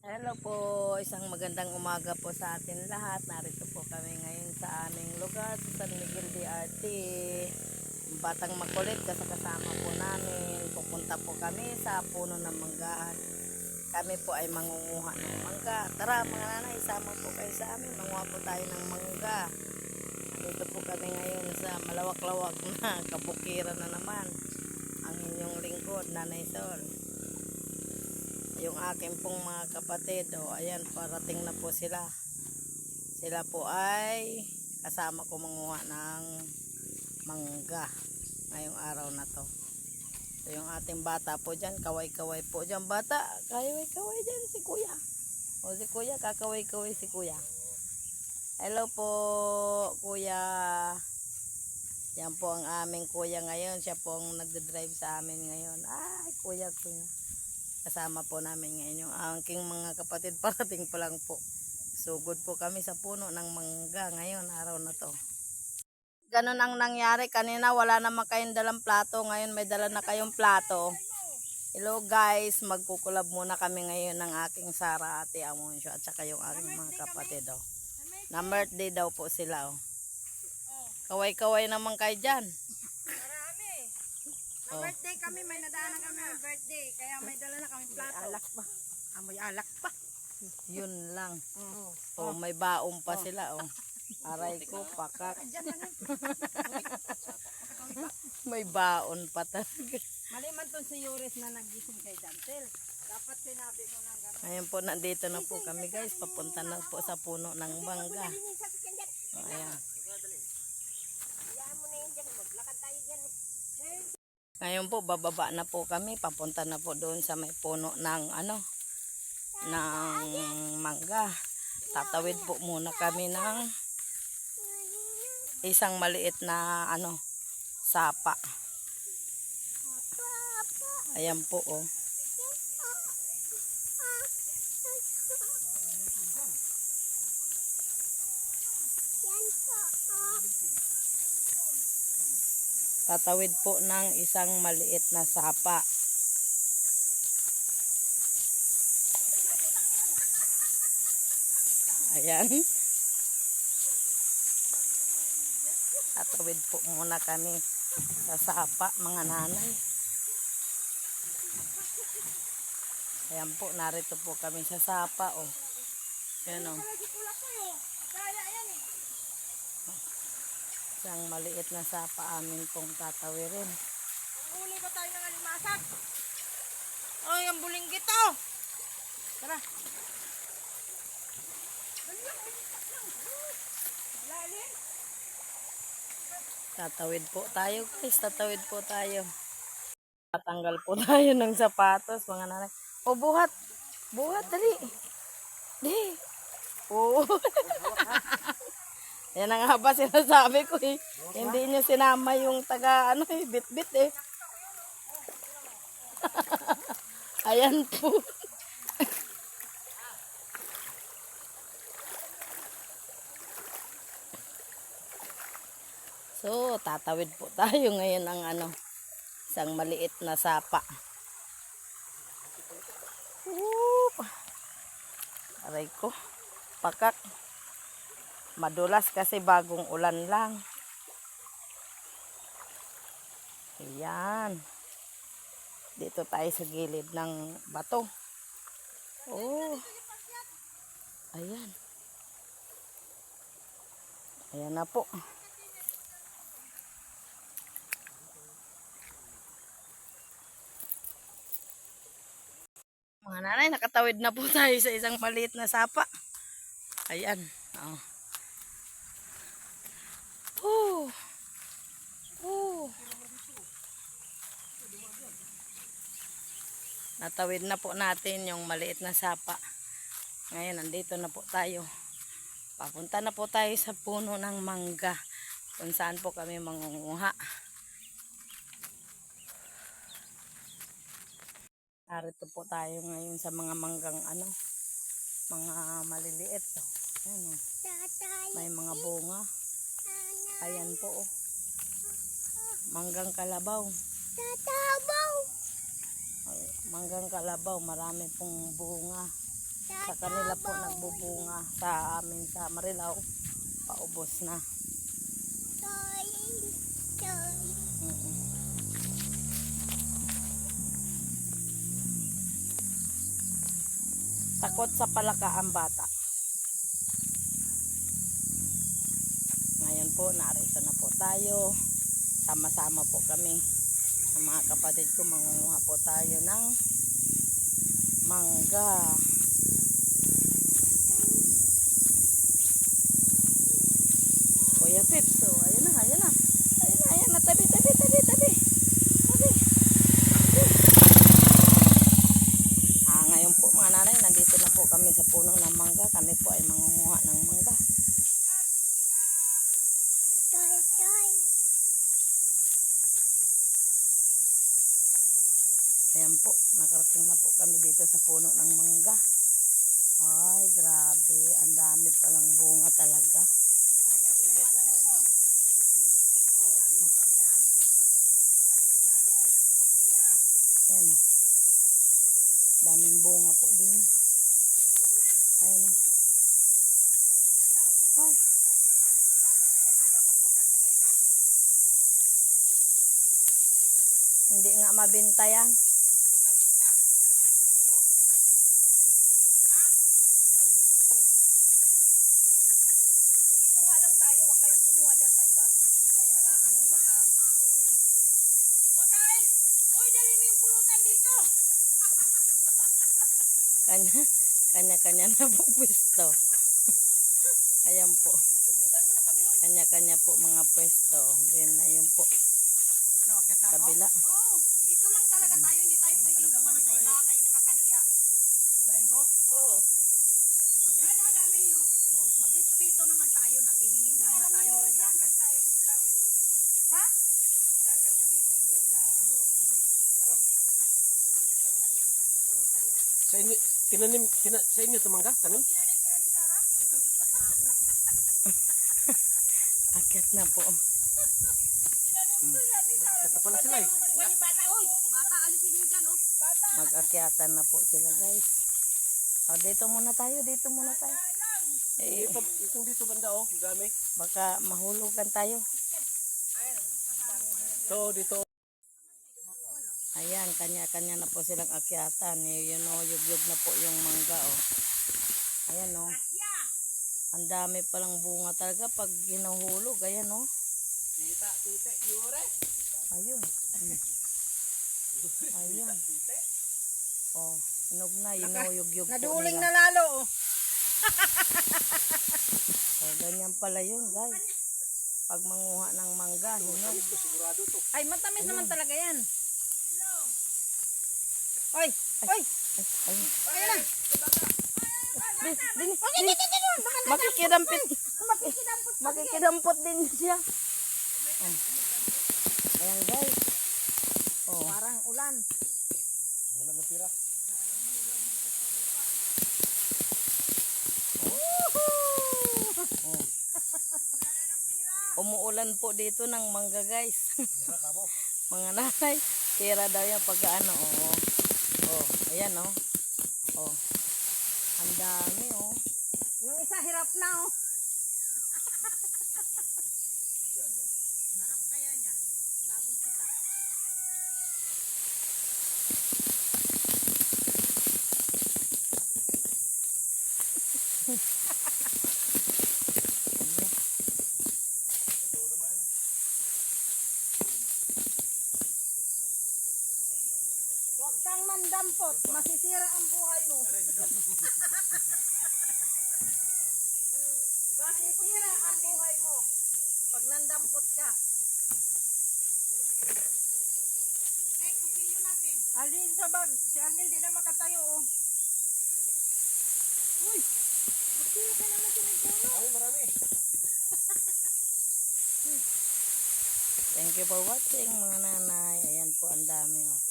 Hello po, isang magandang umaga po sa atin lahat. Narito po kami ngayon sa aming lugar sa San Miguel de Arte. Batang Makulit, kasama po namin. Pupunta po kami sa puno ng manggahan. Kami po ay mangunguha ng mangga. Tara mga nanay, sama po kayo sa amin. Manguha po tayo ng mangga. Dito po kami ngayon sa malawak-lawak na kabukiran na naman. Ang inyong lingkod, Nanay Sol. Yung aking pong mga kapatid, ayan, parating na po sila. Sila po ay kasama ko manguha ng mangga ngayong araw na to. So, yung ating bata po dyan, kaway-kaway po dyan. Bata, kaway-kaway dyan si kuya. O si kuya, kakaway-kaway si kuya. Hello po, kuya. Yan po ang aming kuya ngayon. Siya po ang nagdadrive sa amin ngayon. Ay, kuya. Kasama po namin ngayon yung aking mga kapatid, parating pa lang po. Sugod po kami sa puno ng mangga ngayon, araw na to. Ganun ang nangyari. Kanina wala naman kayong dalang plato. Ngayon may dala na kayong plato. Hello guys, magkukulab muna kami ngayon ng aking Sara, Ate Amoncio at saka yung aking mga kapatid. Na birthday daw po sila. Kaway-kaway naman kayo dyan. Birthday kami, may nadaanan kami ng birthday, kaya may dala na kami plato. Alak pa. Amoy alak pa. Yun lang. May baong pa sila. Aray ko, pakak. May baon pa talaga. Maliman to si Yuris na nagising kay Jantel. Dapat sinabi mo ng gano'n. Ayan po, nandito na po kami guys. Papunta na po sa puno ng mangga. Ayan. Ngayon po, bababa na po kami. Papunta na po doon sa may puno ng ng mangga. Tatawid po muna kami ng isang maliit na sapa. Ayan po Tatawid po ng isang maliit na sapa. Ayan. Tatawid po muna kami sa sapa, mga nanay. Ayan po, narito po kami sa sapa. Ayan isang maliit na sapa amin pong tatawirin. Huli ba tayo ng alimasag? Ay, ang bulinggit Tara. Tatawid po tayo guys, tatawid po tayo. Tatanggal po tayo ng sapatos, mga nanay. Buhat. Buhat, dali. Di. Yan ang nga ba sinasabi ko Hindi niyo sinama yung taga bit-bit Ayan po. So, tatawid po tayo ngayon ng isang maliit na sapa. Aray ko. Pakak. Madulas kasi bagong ulan lang. Ayan. Dito tayo sa gilid ng bato. Ayan. Ayan na po. Mga nanay, nakatawid na po tayo sa isang maliit na sapa. Ayan. Natawid na po natin yung maliit na sapa. Ngayon, nandito na po tayo. Papunta na po tayo sa puno ng mangga. Kung saan po kami mangunguha. Narito po tayo ngayon sa mga manggang mga maliliit. Ayan, may mga bunga. Ayan po manggang kalabaw. Manggang kalabaw, marami pong bunga. Sa kanila po nagbubunga, sa amin sa Marilao paubos na. Mm-mm. Takot sa palaka ang bata. Ngayon po, narito na po tayo. Sama-sama po kami. Ang mga kapatid ko, mangunguha po tayo ng mangga. Kuya Pips, oh, ayun na, ayun na. Ayun na, ayun na, tabi. Ngayon po mga nanay, nandito na po kami sa puno ng mangga. Kami po ay mangunguha ng mangga. Ayan po, nakarating na po kami dito sa puno ng mangga. Ay, grabe, ang dami palang bunga talaga. Ayan o. Daming bunga po din. Ayan o. Ay. Hindi nga mabinta yan. Dito nga lang tayo, huwag kayong kumuha dyan sa iba. Kaya nga, baka... Kumakain! Uy, dali mo yung pulutan dito! Kanya-kanya na po pwesto. Ayan po. Yugyugan mo na kami, Hoy. Kanya-kanya po mga pwesto. Then, ayun po. Kabila. Oh, dito lang talaga tayo, hindi tayo pwedeng kumano sa iba, kayo nakakahiya. Ugain ko? Oo. Magrespeto naman tayo, nakihingin naman tayo. Saan lang tayo gulang? Ha? Saan lang yung gulang? Sa inyo, sa inyo tumangga? Tanim? Tinanin ka na di Sara? Akyat na po. Tinanin ka na di Sara? Kata pala sila eh. Uy, bata, uy! Bata, alisin nyo dyan, oh. Bata! Mag-akyatan na po sila guys. O, dito muna tayo. Eh, Itong dito banda oh, dami. baka mahulugan tayo. So dito. Ayan, kanya-kanya na po silang akyatan. Eh, yun o, yugyug na po yung mangga o. Ayan o. Ang dami palang bunga talaga pag hinuhulog. Ayan o. Tite, yure. Ayun. Ayan. O, hinog na. Yunuyugyug po Naduling nila. na lalo, oh. O, ganyan pala yun guys. Pag manguha ng mangga, hinog. Sigurado to. Ay, matamis naman talaga yan. Oy! Oy! Ayun. Ayun na! Makikidampit. Makikidampot din siya. Oh. Ayan guys. Oh. Parang ulan. Wala na tira. Oh. Umuulan po dito ng mangga guys. Tira ka mo. Mga nanay, tira daw yan pag ano. Oh. Oh, ayan oh. Oh. Ang dami oh. Yung isa hirap na, oh. Sarap kaya niyan. Bagong kita. Huwag kang mandampot. Masisira ang buhay mo. Masisira ang buhay mo pag nandampot ka. Ay, kusilyo natin. Alin sa bag. Si Arnel di na makatayo, oh. Uy! Magsira ka naman sa may puno. Ay, marami. Thank you for watching mga nanay. Ayan po ang dami oh.